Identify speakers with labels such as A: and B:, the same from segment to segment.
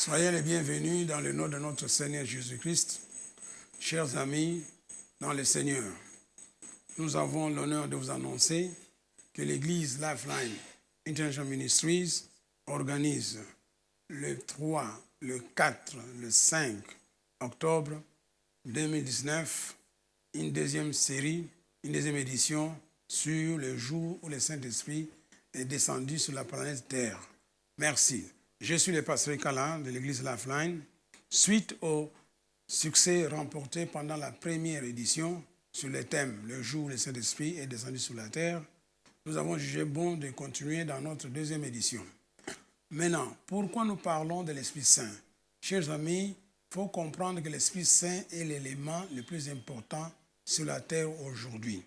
A: Soyez les bienvenus dans le nom de notre Seigneur Jésus-Christ. Chers amis, dans le Seigneur, nous avons l'honneur de vous annoncer que l'Église Lifeline International Ministries organise le 3, le 4, le 5 octobre 2019 une deuxième série, une deuxième édition sur le jour où le Saint-Esprit est descendu sur la planète Terre. Merci. Je suis le pasteur Kala de l'Église Lifeline. Suite au succès remporté pendant la première édition sur le thème « Le jour où le Saint-Esprit est descendu sur la terre », nous avons jugé bon de continuer dans notre deuxième édition. Maintenant, pourquoi nous parlons de l'Esprit Saint? Chers amis, il faut comprendre que l'Esprit Saint est l'élément le plus important sur la terre aujourd'hui.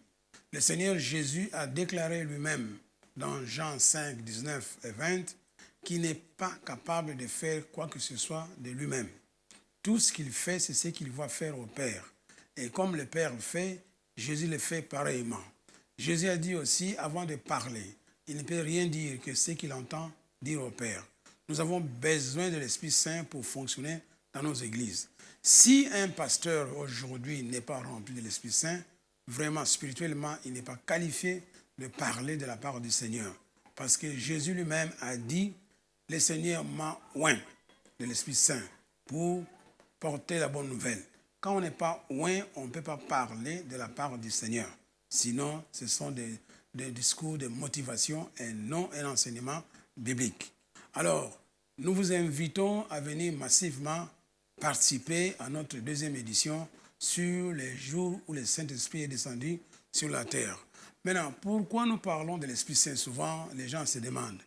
A: Le Seigneur Jésus a déclaré lui-même dans Jean 5, 19 et 20 qu'il n'est pas capable de faire quoi que ce soit de lui-même. Tout ce qu'il fait, c'est ce qu'il va faire au Père. Et comme le Père fait, Jésus le fait pareillement. Jésus a dit aussi, avant de parler, il ne peut rien dire que ce qu'il entend dire au Père. Nous avons besoin de l'Esprit Saint pour fonctionner dans nos églises. Si un pasteur aujourd'hui n'est pas rempli de l'Esprit Saint, vraiment spirituellement, il n'est pas qualifié de parler de la part du Seigneur. Parce que Jésus lui-même a dit, le Seigneur m'a oint de l'Esprit Saint pour porter la bonne nouvelle. Quand on n'est pas oint, on ne peut pas parler de la part du Seigneur. Sinon, ce sont des discours de motivation et non un enseignement biblique. Alors, nous vous invitons à venir massivement participer à notre deuxième édition sur les jours où le Saint-Esprit est descendu sur la terre. Maintenant, pourquoi nous parlons de l'Esprit Saint? Souvent, les gens se demandent.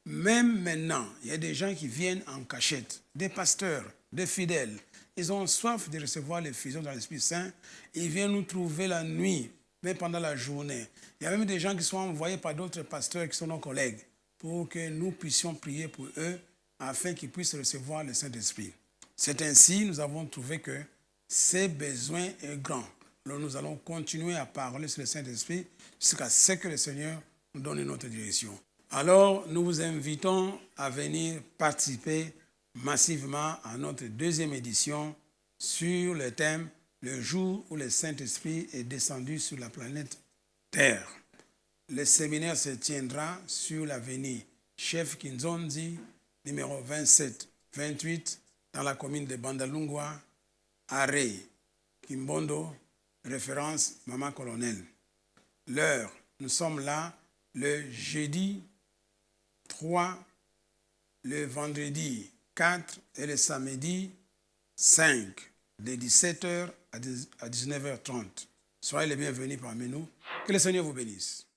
A: Même maintenant, il y a des gens qui viennent en cachette, des pasteurs, des fidèles. Ils ont soif de recevoir les fusions dans l'Esprit Saint. Ils viennent nous trouver la nuit, même pendant la journée. Il y a même des gens qui sont envoyés par d'autres pasteurs qui sont nos collègues pour que nous puissions prier pour eux afin qu'ils puissent recevoir le Saint-Esprit. C'est ainsi, nous avons trouvé que ces besoins est grand. Alors nous allons continuer à parler sur le Saint-Esprit jusqu'à ce que le Seigneur nous donne notre direction. Alors, nous vous invitons à venir participer massivement à notre deuxième édition sur le thème « Le jour où le Saint-Esprit est descendu sur la planète Terre ». Le séminaire se tiendra sur l'avenue Chef Kinzonzi, numéro 27-28, dans la commune de Bandalungwa, Aré, Kimbondo, référence Maman Colonel. L'heure, nous sommes là le jeudi 3, le vendredi 4 et le samedi 5, de 17h à 19h30. Soyez les bienvenus parmi nous. Que le Seigneur vous bénisse.